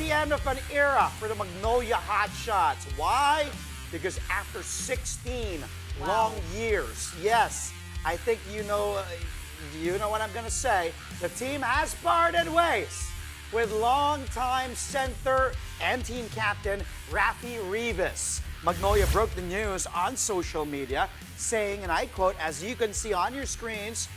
the end of an era for the Magnolia Hotshots. Why? Because after 16 long years, yes, I think you know what I'm gonna say. The team has parted ways with longtime center and team captain Rafi Reavis. Magnolia broke the news on social media, saying, and I quote, as you can see on your screens,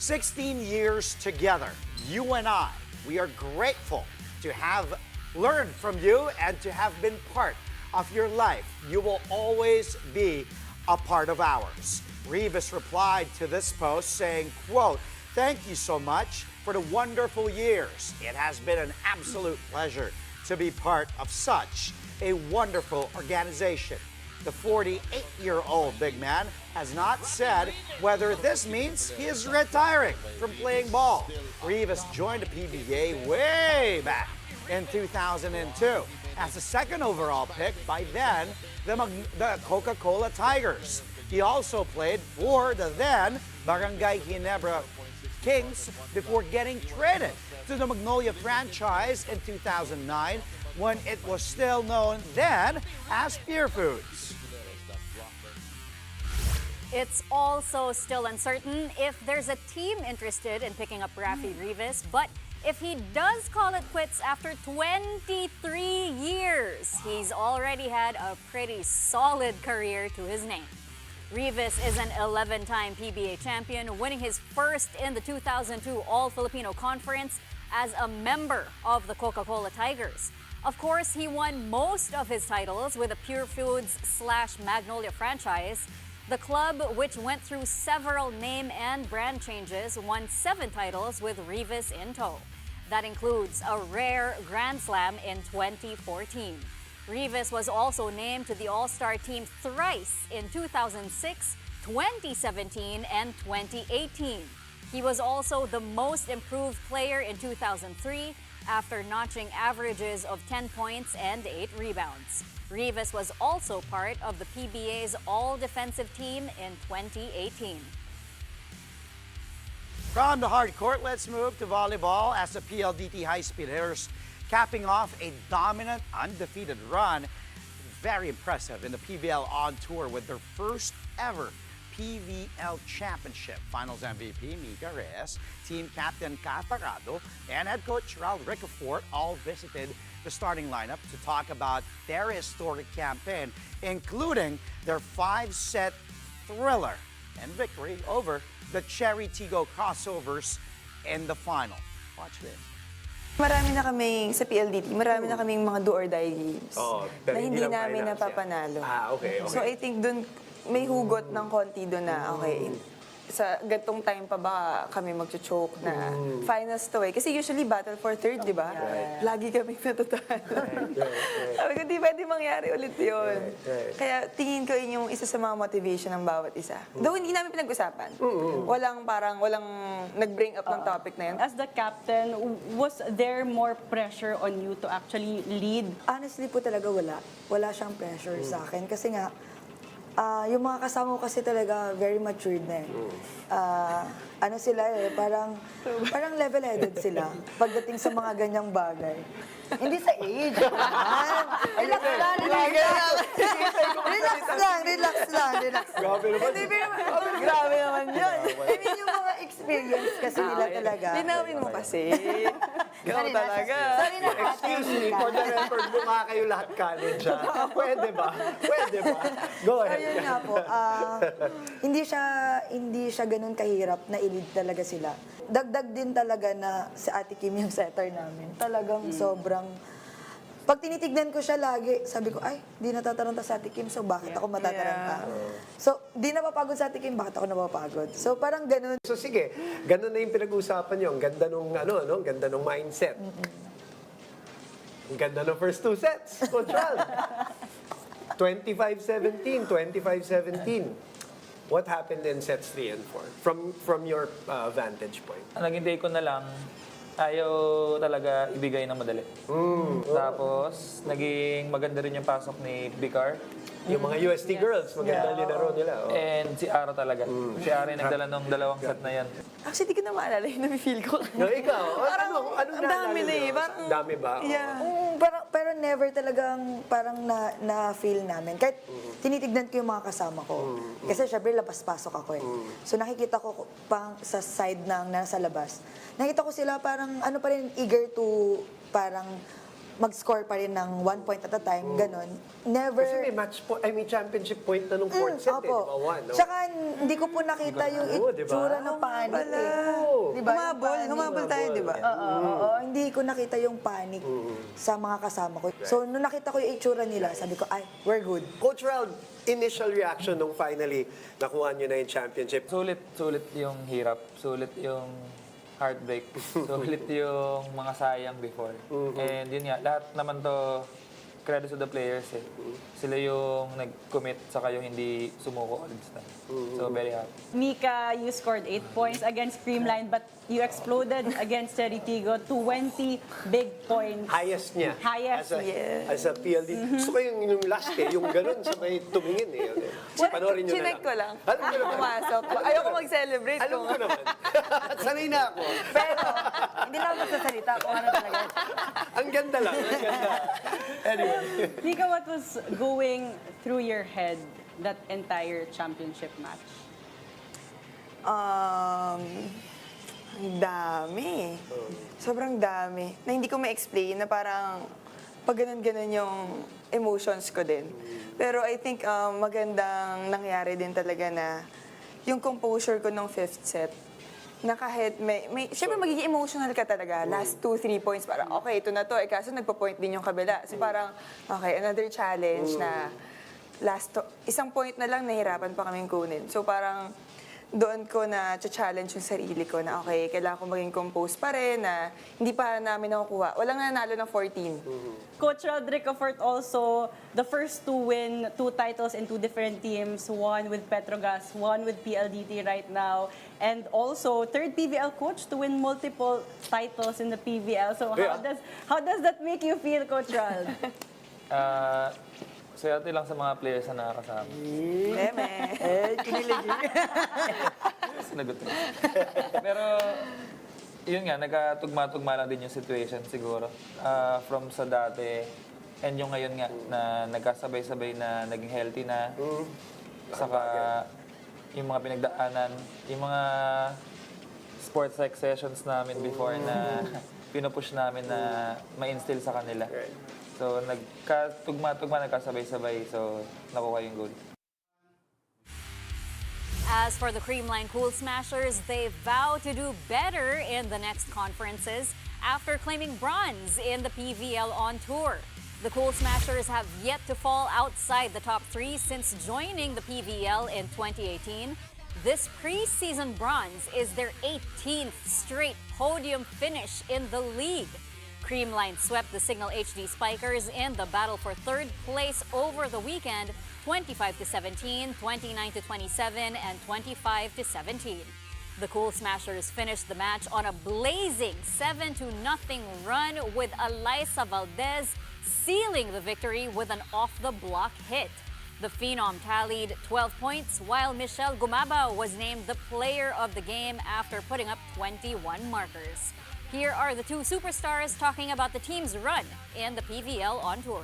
16 years together, you and I, we are grateful to have learned from you and to have been part of your life. You will always be a part of ours. Reavis replied to this post saying, quote, thank you so much for the wonderful years. It has been an absolute pleasure to be part of such a wonderful organization. The 48-year-old big man has not said whether this means he is retiring from playing ball. Reavis joined the PBA way back in 2002 as the second overall pick by then the Coca-Cola Tigers. He also played for the then Barangay Ginebra Kings before getting traded to the Magnolia franchise in 2009 when it was still known then as Pure Foods. It's also still uncertain if there's a team interested in picking up Rafi Reavis, but if he does call it quits after 23 years, he's already had a pretty solid career to his name. Reavis is an 11-time PBA champion, winning his first in the 2002 All-Filipino Conference as a member of the Coca-Cola Tigers. Of course, he won most of his titles with the Pure Foods / Magnolia franchise. The club, which went through several name and brand changes, won 7 titles with Reavis in tow. That includes a rare Grand Slam in 2014. Reavis was also named to the All-Star team thrice in 2006, 2017, and 2018. He was also the most improved player in 2003 after notching averages of 10 points and 8 rebounds. Reavis was also part of the PBA's all-defensive team in 2018. From the hard court, let's move to volleyball as the PLDT high-speed hitters capping off a dominant, undefeated run. Very impressive in the PBL on tour with their first ever PVL Championship. Finals MVP Mika Reyes, team captain Catarado, and head coach Raul Ricafort all visited the starting lineup to talk about their historic campaign, including their 5-set thriller and victory over the Cherry Tigo Crossovers in the final. Watch this. Marami na kaming, sa PLDT, marami na kaming mga do-or-die games na hindi namin napapanalo. Okay. So I think dun may hugot ng konti doon na, okay, sa gantong time pa ba kami mag-choke na finals to eh. Kasi usually battle for third, di ba? Lagi kami natatalo. Sabi ko, di pwede mangyari ulit yun. Kaya tingin ko yun yung isa sa mga motivation ng bawat isa. Though hindi namin pinag-usapan. Walang nag-bring up ng topic na yun. As the captain, was there more pressure on you to actually lead? Honestly po talaga wala. Wala siyang pressure sa akin. Kasi nga, yung mga kasama ko kasi talaga very matured na eh. Ano sila eh, parang level-headed sila pagdating sa mga ganyang bagay. Hindi sa age. Relax lang. Grabe naman yun. I mean, yung mga experience kasi nila talaga. Linawin mo kasi. Ikaw talaga. Excuse me, for the record, mukha kayo lahat kanin siya. Pwede ba? Go ahead. Ayun nga po, hindi siya ganun kahirap na i-lead talaga sila. Dagdag din talaga na si Ate Kim yung setter namin. Talagang sobrang... Pag tinitignan ko siya lagi, sabi ko, ay, di natataranta sa Ate Kim, so bakit ako matataranta? So, di napapagod sa Ate Kim, bakit ako napapagod? So, parang ganun. So sige, ganun na yung pinag-uusapan nyo. Ang ganda nung, ang ganda nung mindset. Ang ganda ng first 2 sets. Control. 25-17, 25-17. What happened in sets 3 and 4? From your vantage point? Naging day ko na lang, ayaw talaga ibigay ng madali. Tapos, naging maganda rin yung pasok ni Bicar. Yung mga UST girls, maganda linaro nila. And si Aro talaga. Si Aro yung nagdala ng 2 set na yan. Actually, di ko na maalala yung nafe-feel ko. No, ikaw, anong ang dami na eh. Parang, dami ba? Oo. Yeah. Pero never talagang parang na-feel namin. Kahit tinitignan ko yung mga kasama ko. Kasi syempre labas-pasok ako eh. So nakikita ko pang sa side ng nasa labas. Nakita ko sila parang ano pa rin, eager to parang mag-score pa rin ng 1 point at a time, ganon. Never... Kasi may match point, may championship point na nung fourth set, eh, di ba? One, no? Tsaka hindi ko po nakita yung Oo, di ba? itsura ng panic eh. Di ba? Humabol tayo, di ba? Oo, hindi ko nakita yung panic sa mga kasama ko. So, nung nakita ko yung itsura nila, sabi ko, ay, we're good. Coach Ralph, initial reaction nung finally nakuha nyo na yung championship. Sulit yung hirap. Sulit yung heartbreak. Sulit yung mga sayang before. And yun nga, lahat naman to credit to the players eh. Sila yung nag-commit saka yung hindi sumuko all this time. So very happy. Mika, you scored 8 points against Creamline, but you exploded against Ceritigo, 20 big points. Highest niya. Highest, As a PLD. Gusto ko yung last eh, yung ganun sa may tumingin eh. Panoorin nyo na Chinek lang. ko lang. Alam ko naman. Pumasok. Ayoko mag-celebrate. Alam ko naman. Sanay na ako. Pero, hindi na ako magsasalita kung ano talaga. Ang ganda lang. Ang ganda. Anyway. Mika, what was going through your head that entire championship match? Ang dami. Sobrang dami. Na hindi ko ma-explain na parang pag ganun-ganun yung emotions ko din. Pero I think magandang nangyari din talaga na yung composure ko nung fifth set, na kahit syempre magiging emotional ka talaga. Last 2-3 points, parang okay, ito na to. Kaso nagpa-point din yung kabila. So parang, okay, another challenge na isang point na lang, nahirapan pa kaming kunin. So parang, doon ko na challenge yung sarili ko na okay, kailangan ko maging composed pa rin na hindi pa namin nakukuha. Walang nanalo ng 14. Coach Roderick Offort also, the first to win 2 titles in 2 different teams, one with Petrogas, one with PLDT right now, and also third PVL coach to win multiple titles in the PVL. So how does that make you feel, Coach Rod? Swerte lang sa mga players na nakakasama. Sinagot ko. Pero, yun nga, nagkatugma-tugma lang din yung situation siguro. From sa dati, and yung ngayon nga, na nagkasabay-sabay na naging healthy na. Saka, yung mga pinagdaanan, yung mga sports psych sessions namin before na pinupush namin na ma-instill sa kanila. So, nagkatugma-tugma, nagkasabay-sabay. So, nakuha yung goal. As for the Creamline Cool Smashers, they vow to do better in the next conferences after claiming bronze in the PVL on tour. The Cool Smashers have yet to fall outside the top 3 since joining the PVL in 2018. This preseason bronze is their 18th straight podium finish in the league. Creamline swept the Signal HD Spikers in the battle for third place over the weekend, 25-17, 29-27, and 25-17. The Cool Smashers finished the match on a blazing 7-0 run with Alyssa Valdez sealing the victory with an off-the-block hit. The Phenom tallied 12 points, while Michelle Gumabao was named the player of the game after putting up 21 markers. Here are the 2 superstars talking about the team's run in the PVL on tour.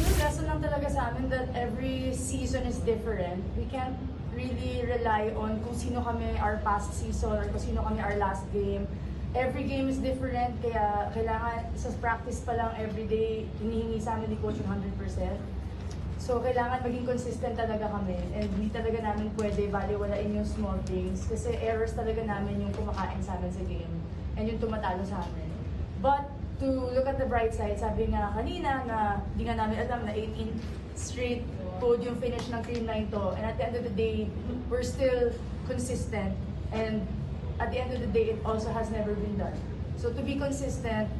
Yung lesson lang talaga sa amin that every season is different. We can't really rely on kung sino kami our past season or kung sino kami our last game. Every game is different, kaya kailangan sa practice pa lang everyday hinihingi sa amin ni coach yung 100%. So kailangan maging consistent talaga kami and hindi talaga namin pwede baliwalain yung small things kasi errors talaga namin yung kumakain sa amin sa game and yung tumatalo sa amin. But to look at the bright side, sabi nga kanina na di nga namin alam na 18th straight podium finish ng Creamline to, and at the end of the day, we're still consistent, and at the end of the day, it also has never been done. So to be consistent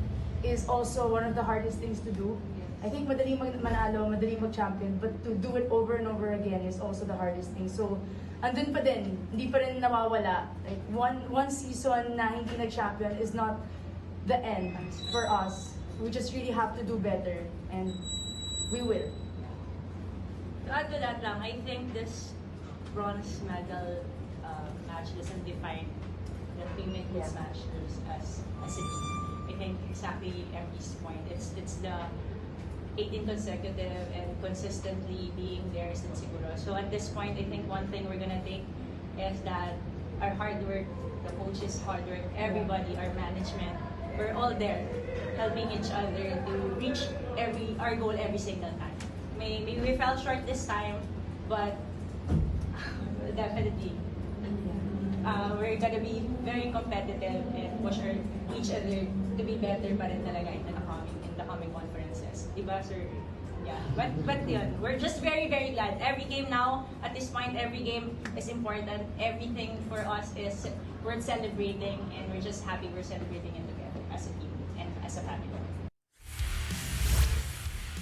is also one of the hardest things to do. I think madaling manalo, madaling mag-champion, but to do it over and over again is also the hardest thing. So andun pa din, hindi pa rin nawawala. Like one season na hindi nag-champion is not the end for us. We just really have to do better, and we will. To add to that lang, I think this bronze medal match doesn't define that we make these matches as a team. I think exactly Emily's point. It's the 18 consecutive and consistently being there since siguro. So at this point, I think one thing we're gonna take is that our hard work, the coaches' hard work, everybody, our management, we're all there helping each other to reach our goal every single time. Maybe we fell short this time, but definitely we're gonna be very competitive and push each other to be better pa rin talaga in the coming conferences. Diba, sir? Yeah. But yun, we're just very, very glad. Every game now, at this point, every game is important. Everything for us is worth celebrating, and we're just happy we're celebrating it together as a team and as a family.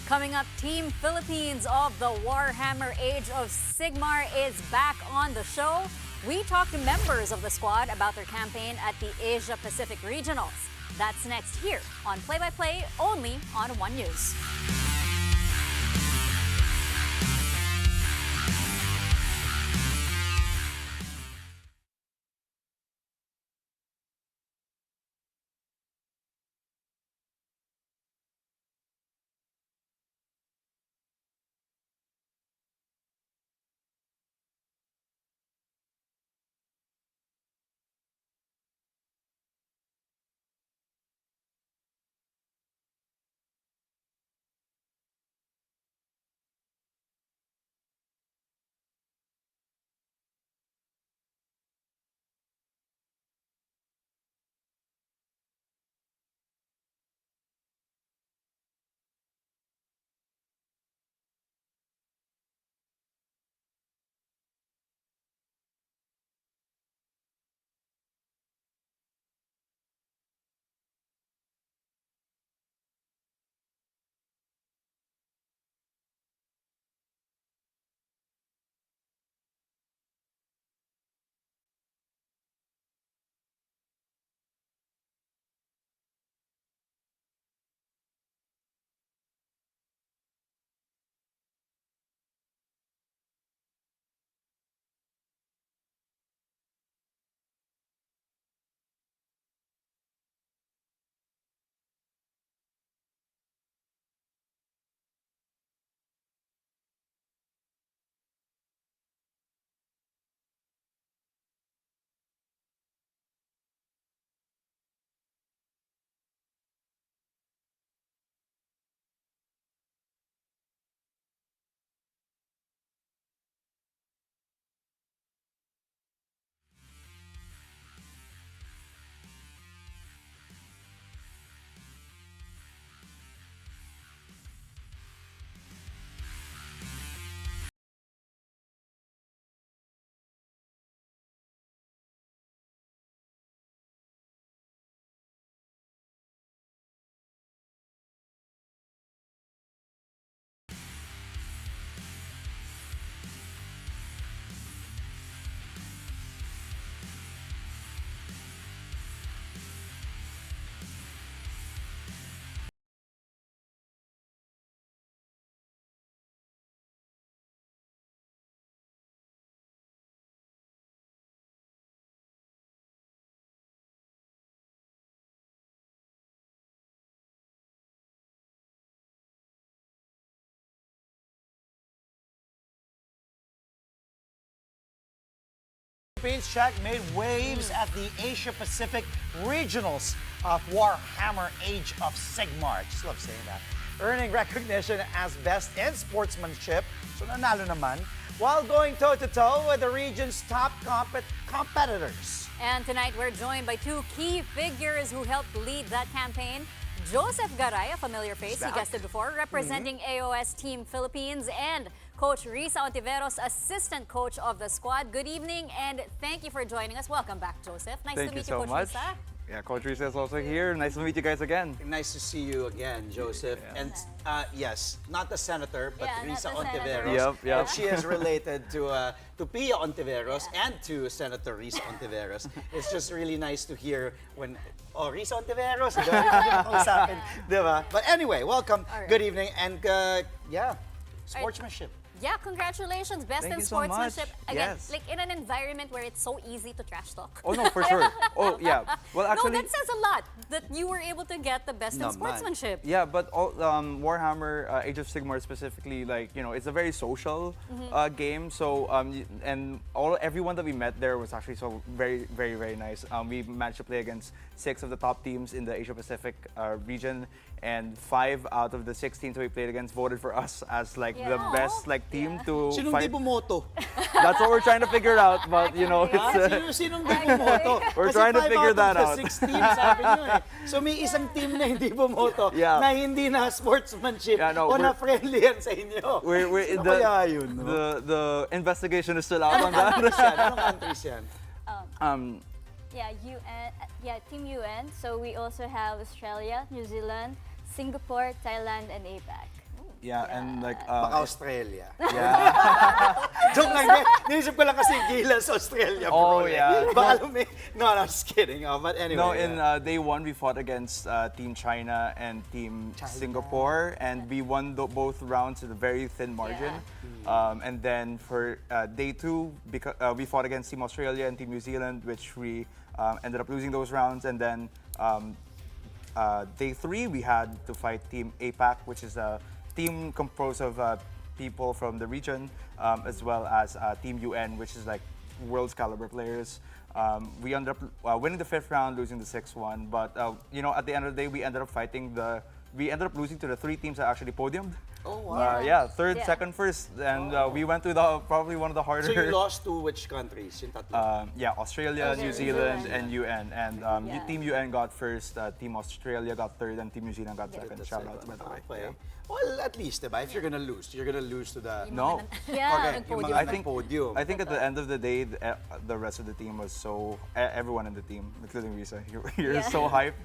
Coming up, Team Philippines of the Warhammer Age of Sigmar is back on the show. We talked to members of the squad about their campaign at the Asia Pacific Regionals. That's next here on Play by Play, only on One News. Philippines check made waves at the Asia Pacific Regionals of Warhammer Age of Sigmar. Just love saying that. Earning recognition as best in sportsmanship, so nanalo naman, while going toe-to-toe with the region's top competitors. And tonight we're joined by two key figures who helped lead that campaign. Joseph Garay, a familiar face, he guested before, representing AOS Team Philippines, and Coach Risa Ontiveros, assistant coach of the squad. Good evening and thank you for joining us. Welcome back, Joseph. Nice Thank to meet you so Coach much. Risa. Yeah, Coach Risa is also here. Nice to meet you guys again. Nice to see you again, Joseph. Yeah. And yes, not the senator, but Yeah, not Risa the senator. Ontiveros. Yep, yep. But she is related to Pia Ontiveros and to Senator Risa Ontiveros. It's just really nice to hear when, Risa Ontiveros, diba? But anyway, welcome. All right. Good evening. And yeah, sportsmanship. Yeah, congratulations. Best Thank in you so much. sportsmanship. Again, Yes. like in an environment where it's so easy to trash talk. Oh no, for sure. Oh yeah. Well, actually, no, that says a lot that you were able to get the best in Naman. sportsmanship. yeah, but all, Warhammer, Age of Sigmar specifically, like it's a very social game. So and everyone that we met there was actually so very, very, very nice. We managed to play against 6 of the top teams in the Asia Pacific region, and 5 out of the 6 teams that we played against voted for us as like the Yeah. best like team to Sinong fight. di bumoto? That's what we're trying to figure out. But it's Sinong di bumoto? We're Kasi trying to 5 figure out that of out. the 6 teams, sabi nyo eh. So may isang team na hindi bumoto Yeah. na hindi na sportsmanship Yeah, no, o na we're- friendly yan sa inyo. we're Sino kaya yun, no? the investigation is still out on Anong that. countries yan? Anong countries yan? Yeah, UN. Yeah, Team UN. So we also have Australia, New Zealand, Singapore, Thailand, and APAC. Yeah, and like Baka Australia. yeah. Joke lang. Naisip ko lang kasi Gilas, Australia. Oh, bro. yeah. Baka no, I'm just kidding. But anyway. No, yeah. in day 1 we fought against Team China and Team Singapore, and we won both rounds with a very thin margin. And then for day 2, because we fought against Team Australia and Team New Zealand, which we ended up losing those rounds. And then day 3 we had to fight Team APAC, which is a team composed of people from the region, as well as Team UN, which is like world's caliber players. We ended up winning the 5th round, losing the 6th one. But at the end of the day, we ended up losing to the 3 teams that actually podiumed. Oh, wow. Yeah, 3rd, Yeah. 2nd, 1st, and we went to probably one of the harder. So you lost to which countries? Yung tatlo? Yeah, Australia, New New Zealand, Zealand. and UN. And Yeah. Team UN got 1st, Team Australia got 3rd, and Team New Zealand got 2nd. That's Shout it. out, by the way. Okay. Yeah. Well, at least, diba? If you're gonna lose to the... No. Yeah, Okay, yung nag-podium. mga I think nag-podium. I think at the end of the day, the rest of the team was so everyone in the team, including Risa, you're Yeah. so hyped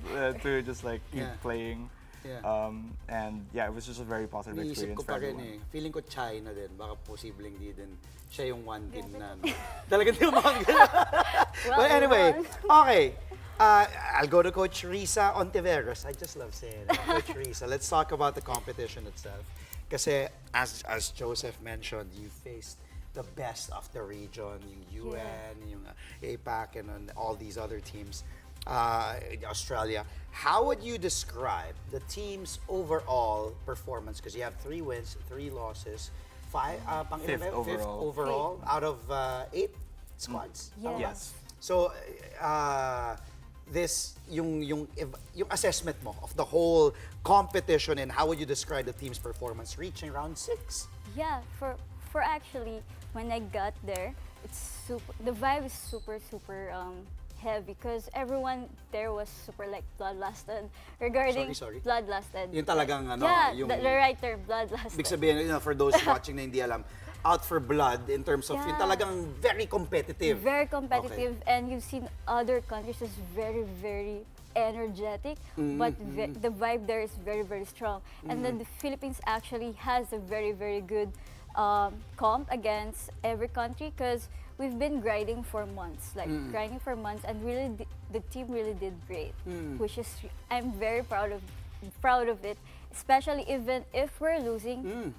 to just like keep Yeah. playing. Yeah. And yeah, it was just a very positive Iniisip experience ko for pa rin everyone. Feeling ko China din. Baka posibleng di din siya yung one team na... Talagang di mga But anyway, okay. I'll go to Coach Risa Ontiveros. I just love saying it. Coach Risa, let's talk about the competition itself. Kasi as Joseph mentioned, you faced the best of the region, yung UN, yung APAC, and all these other teams. Australia. How would you describe the team's overall performance? Because you have 3 wins, 3 losses, 5, Fifth overall. overall out of 8 squads. Yes. So, yung assessment mo of the whole competition, and how would you describe the team's performance reaching round 6? Yeah, for actually when I got there, the vibe is super heavy because everyone there was super like bloodlusted regarding Sorry. bloodlusted. Yung talagang ano, yeah, yung the right term, bloodlusted. Big sabihin, for those watching na hindi alam, out for blood in terms of yung Yeah. talagang very competitive. Very competitive, and you've seen other countries is very, very energetic, but the vibe there is very, very strong. And then the Philippines actually has a very, very good comp against every country because we've been grinding for months, and really the team really did great, which is I'm very proud of it, especially even if we're losing.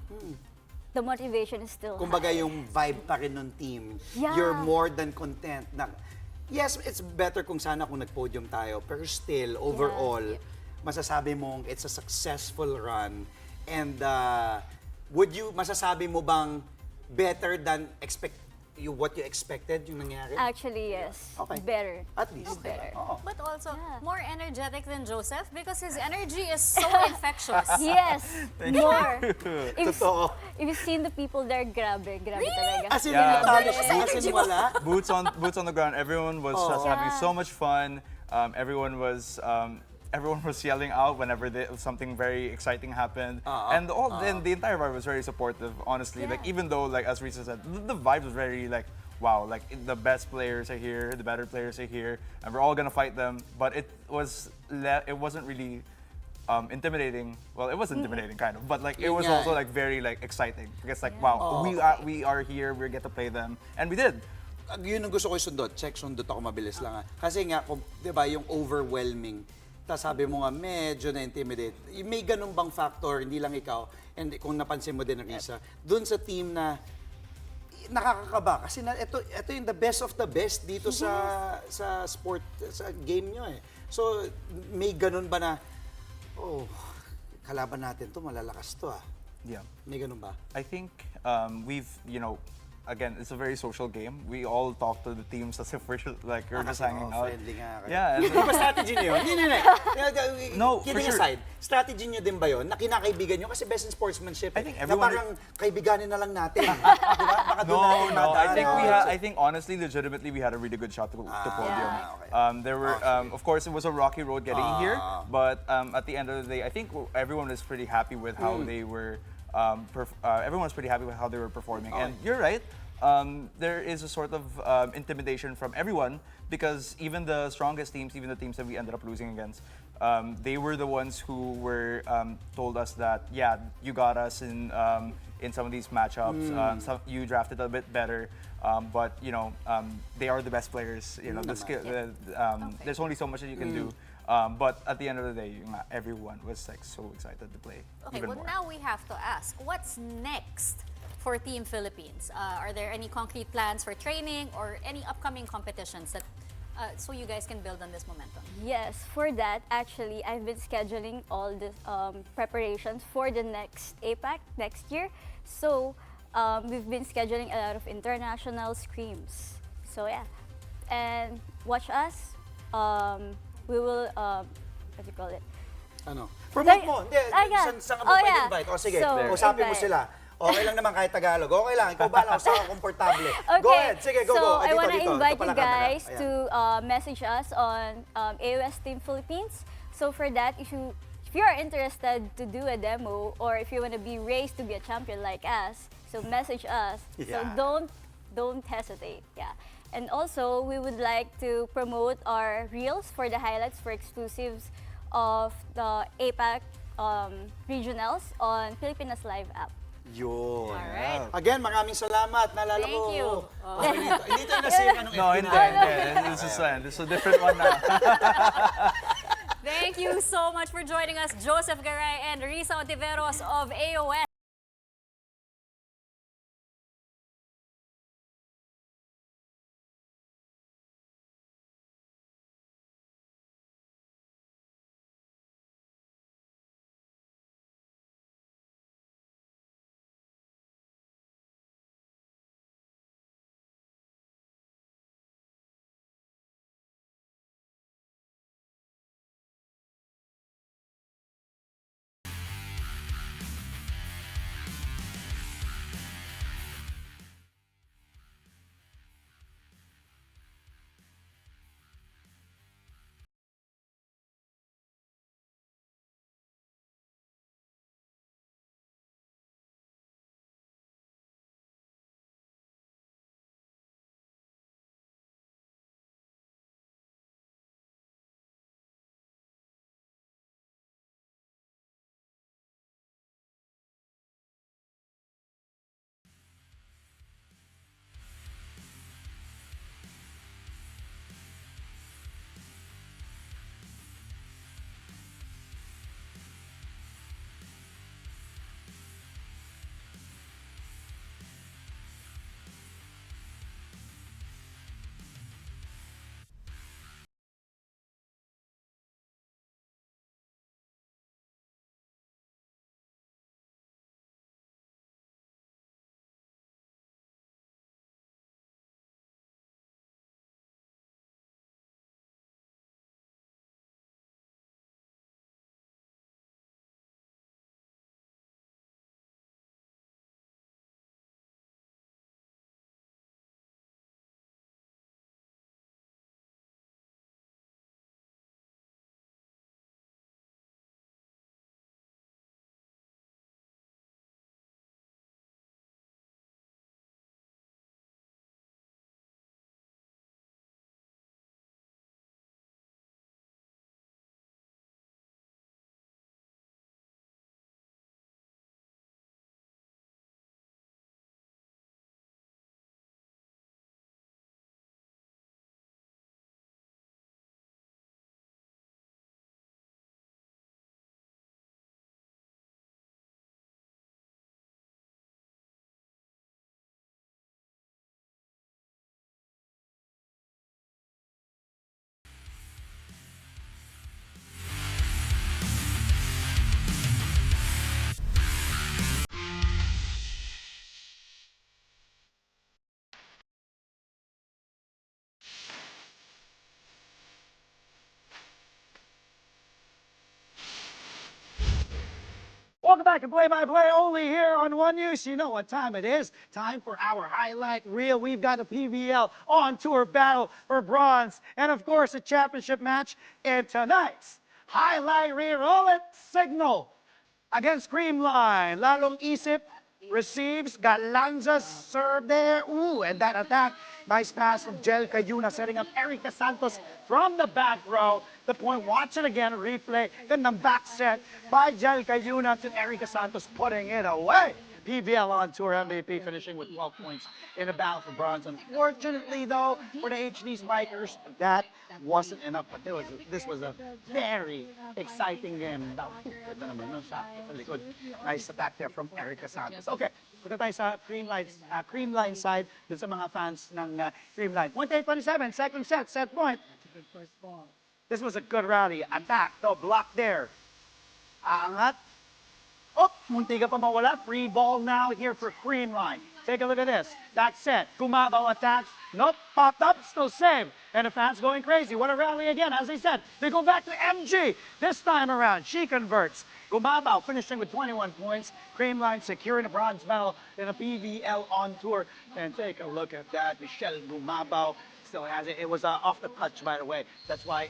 The motivation is still Kumbaga high. yung vibe pa rin ng team. Yeah. You're more than content. Na, yes, it's better kung sana kung nag-podium tayo, pero still, overall, masasabi mong it's a successful run. And masasabi mo bang better than what you expected yung nangyari? Actually, yes. Okay. Better. At least. Better. Oo. But also Yeah. more energetic than Joseph because his energy is so infectious. Yes, more. Totoo. If you've seen the people there, grabe talaga. As in, Yeah. natalo siya, as in wala. Boots on the ground. Everyone was just having so much fun. Everyone was yelling out whenever something very exciting happened, and the entire vibe was very supportive. Honestly, like even though, like as Risa said, the vibe was very like wow, like the best players are here, the better players are here, and we're all gonna fight them. But it wasn't really intimidating. Well, it was intimidating kind of, but like it was Yeah. also like very like exciting because like wow, we are here, we get to play them, and we did. Yun ang gusto ko sundot. Check sundot ako mabilis lang. Kasi nga, di ba, yung overwhelming tapos sabi mo nga, medyo na-intimidate. May ganun bang factor, hindi lang ikaw, and kung napansin mo din, Risa, dun sa team na nakakakaba? Kasi ito yung the best of the best dito sa sport, sa game nyo eh. So, may ganun ba na, oh, kalaban natin to, malalakas to ah. Yeah. May ganun ba? I think we've, again, it's a very social game. We all talk to the teams as if we're like we're just hanging out. Friendly nga kayo. Yeah. Di ba strategy niyo yun? Hindi. No, for Kidding sure. aside, strategy niyo din ba yun? Na kinakaibigan niyo? Kasi best in sportsmanship. I think na everyone- parang kaibiganin na lang natin. Di ba? Baka doon natin No. I think madaan. I think honestly, legitimately, we had a really good shot to podium. okay. There were, of course, it was a rocky road getting here, but at the end of the day, I think everyone was pretty happy with how they were. Everyone was pretty happy with how they were performing, and you're right. There is a sort of intimidation from everyone because even the strongest teams, even the teams that we ended up losing against, they were the ones who were told us that, yeah, you got us in some of these matchups. You drafted a bit better, but they are the best players. The skill. There's only so much that you can do. But at the end of the day, everyone was like so excited to play. Okay, even well more. now we have to ask, what's next for Team Philippines? Are there any concrete plans for training or any upcoming competitions that so you guys can build on this momentum? Yes, for that, actually, I've been scheduling all the preparations for the next APAC next year. So, we've been scheduling a lot of international scrims. So, yeah. And watch us. We will, what do you call it? Ano? Promote mo. Hindi, yeah. saan ka mo pwede invite? O sige, So, usapin mo invite. sila. Okay lang naman kahit Tagalog. Okay lang, ikaw bahala kung saan ka komportable. Go ahead, sige, go. So, I Dito, want to dito. invite Ito pala you guys camera. to message us on AOS Team Philippines. So, for that, if you are interested to do a demo or if you want to be raised to be a champion like us, so message us. So, Yeah. don't hesitate. Yeah. And also, we would like to promote our reels for the highlights for exclusives of the APAC regionals on Pilipinas Live app. Yun. Alright. Again, maraming salamat. Naalala Thank ko. you. Okay, hindi tayo nasira ng No, FB hindi. natin. This is a different one now. Thank you so much for joining us, Joseph Garay and Risa Ontiveros of AOS. Welcome back to Play-by-Play, only here on One News. You know what time it is. Time for our highlight reel. We've got a PVL on tour battle for bronze. And of course, a championship match in tonight's highlight reel. Roll it, signal against Creamline. Lalong Isip receives, Galanza's serve there. Ooh, and that attack. Nice pass from Jel Cayuna, setting up Erica Santos from the back row. The point, watch it again, replay. Gandang back set by Jel Cayuna to Erica Santos, putting it away. PVL on tour MVP finishing with 12 points in a battle for bronze. Unfortunately, though, for the HD Spikers, that wasn't enough. But this was a very exciting game. Ito naman nun sa likod. Nice attack there from Erica Santos. Okay, punta tayo sa Creamline side, dun sa mga fans ng Creamline. 28-27, second set, set point. This was a good rally. Attack, though, block there. Aangat. Oh, munti ka pa mawala. Free ball now here for Creamline. Take a look at this. That's set. Kumabaw attacks. Nope, popped up, still saved. And the fans going crazy. What a rally again. As I said, they go back to MG. This time around, she converts. Kumabaw finishing with 21 points. Creamline securing a bronze medal in a PVL on tour. And take a look at that. Michelle Kumabaw still has it. It was off the touch, by the way. That's why,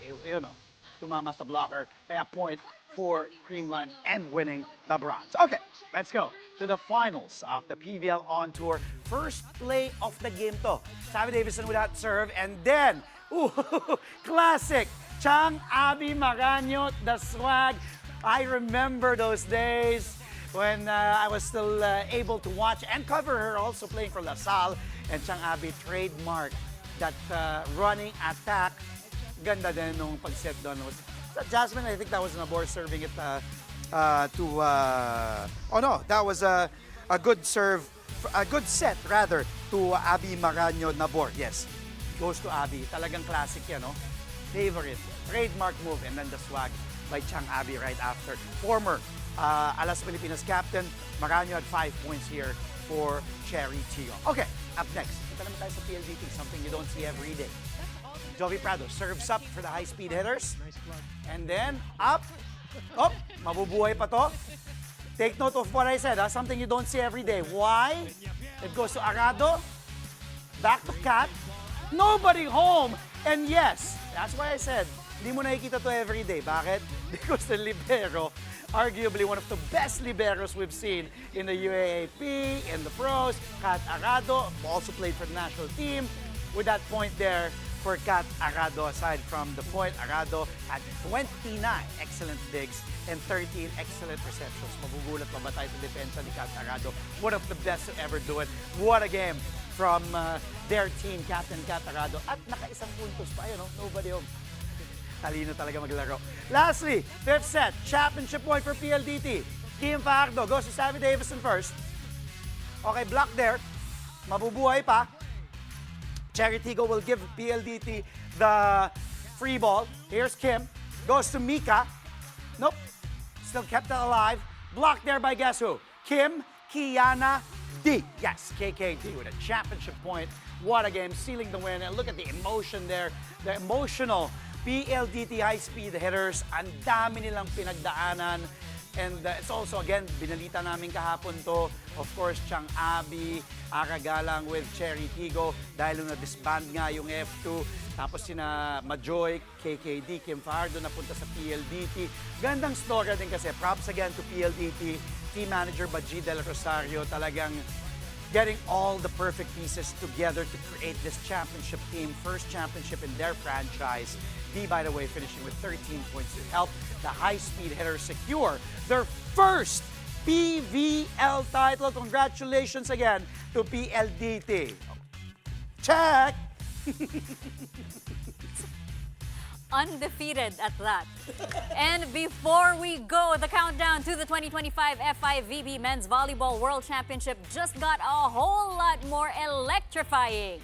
tumama sa blocker. Kaya point for Creamline and winning the bronze. Okay, let's go to the finals of the PVL on tour. First play of the game to. Savvy Davison with that serve, and then, classic, Chang Abby Maranyo, the swag. I remember those days when I was still able to watch and cover her also playing for La Salle, and Chang Abby trademarked that running attack. Ganda din nung pag-set doon. Jasmine, I think that was Nabor serving it that was a good serve, a good set rather to Abby Maranyo Nabor. Yes, goes to Abby. Talagang classic yan, no? Favorite, trademark move, and then the swag by Chang Abby right after. Former Alas Pilipinas captain, Maranyo had 5 points here for Cherry Tio. Okay, up next, ito naman tayo sa PLDT, something you don't see every day. Jovi Prado serves up for the high-speed hitters. And then, up. Oh, mabubuhay pa to. Take note of what I said, something you don't see every day. Why? It goes to Arado. Back to Cat. Nobody home. And yes, that's why I said, hindi mo nakikita to every day. Bakit? Because the libero, arguably one of the best liberos we've seen in the UAAP, in the pros. Cat Arado also played for the national team. With that point there, for Cat Arado, aside from the point, Arado had 29 excellent digs and 13 excellent receptions. Magugulat pa ba tayo sa depensa ni Cat Arado? One of the best to ever do it. What a game from their team, Captain Cat Arado. At naka-isang puntos pa, nobody home. Talino talaga maglaro. Lastly, fifth set, championship point for PLDT. Kim Fajardo goes to Savvy Davison first. Okay, block there. Mabubuhay pa. Cherry Tigo will give PLDT the free ball. Here's Kim. Goes to Mika. Nope. Still kept it alive. Blocked there by guess who? Kim Kiana D. Yes, KKD with a championship point. What a game. Sealing the win. And look at the emotion there. The emotional PLDT high-speed hitters. Ang dami nilang pinagdaanan. And it's also, again, binalita namin kahapon to, of course, Chang Abby, Aragalang with Cherry Tigo, dahil nung na-disband nga yung F2, tapos sina Majoy, KKD, Kim Fajardo, napunta sa PLDT. Gandang story din kasi, props again to PLDT, team manager Baji Del Rosario, talagang getting all the perfect pieces together to create this championship team, first championship in their franchise. D, by the way, finishing with 13 points to help the high-speed hitters secure their first PVL title. Congratulations again to PLDT. Check! Undefeated at that. And before we go, the countdown to the 2025 FIVB Men's Volleyball World Championship just got a whole lot more electrifying.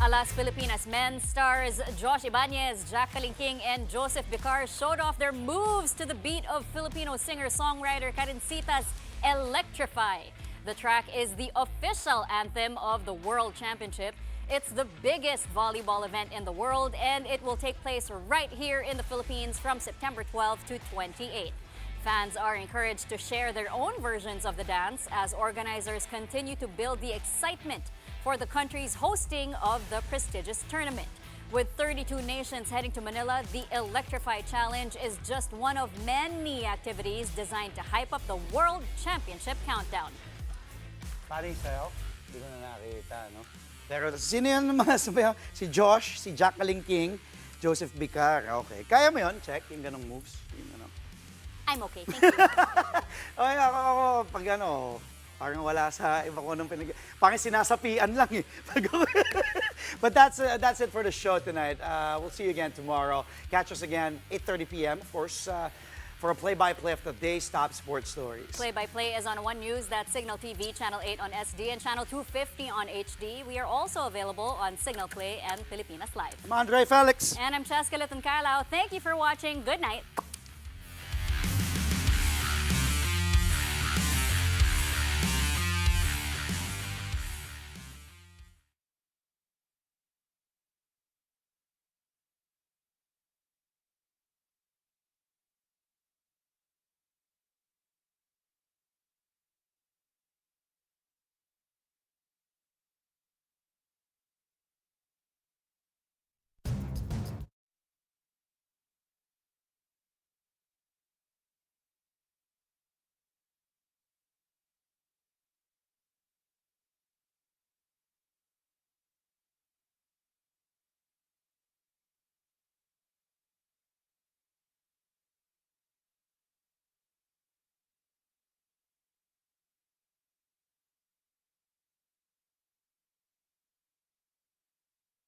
Alas Pilipinas men's stars Josh Ibanez, Jacqueline King, and Joseph Bicar showed off their moves to the beat of Filipino singer-songwriter Karencita's Electrify. The track is the official anthem of the World Championship. It's the biggest volleyball event in the world, and it will take place right here in the Philippines from September 12 to 28. Fans are encouraged to share their own versions of the dance as organizers continue to build the excitement for the country's hosting of the prestigious tournament. With 32 nations heading to Manila, the Electrify Challenge is just one of many activities designed to hype up the World Championship countdown. Paring sa'yo, hindi ko na nakita, no? Pero sino yan mga sabayan? Si Josh, si Jacqueline King, Joseph Bicar. Okay. Kaya mo yun? Check yung ganong moves. Yung ano. I'm okay, thank you. Okay, ako pag ano, parang wala sa iba ko nung parang sinasapian lang eh. But that's it for the show tonight. We'll see you again tomorrow. Catch us again 8:30 p.m. Of course, for a play-by-play of the day's top sports stories. Play-by-play is on One News, that's Signal TV, Channel 8 on SD, and Channel 250 on HD. We are also available on Signal Play and Pilipinas Live. I'm Andre Felix. And I'm Cheska Liton-Carlao. Thank you for watching. Good night.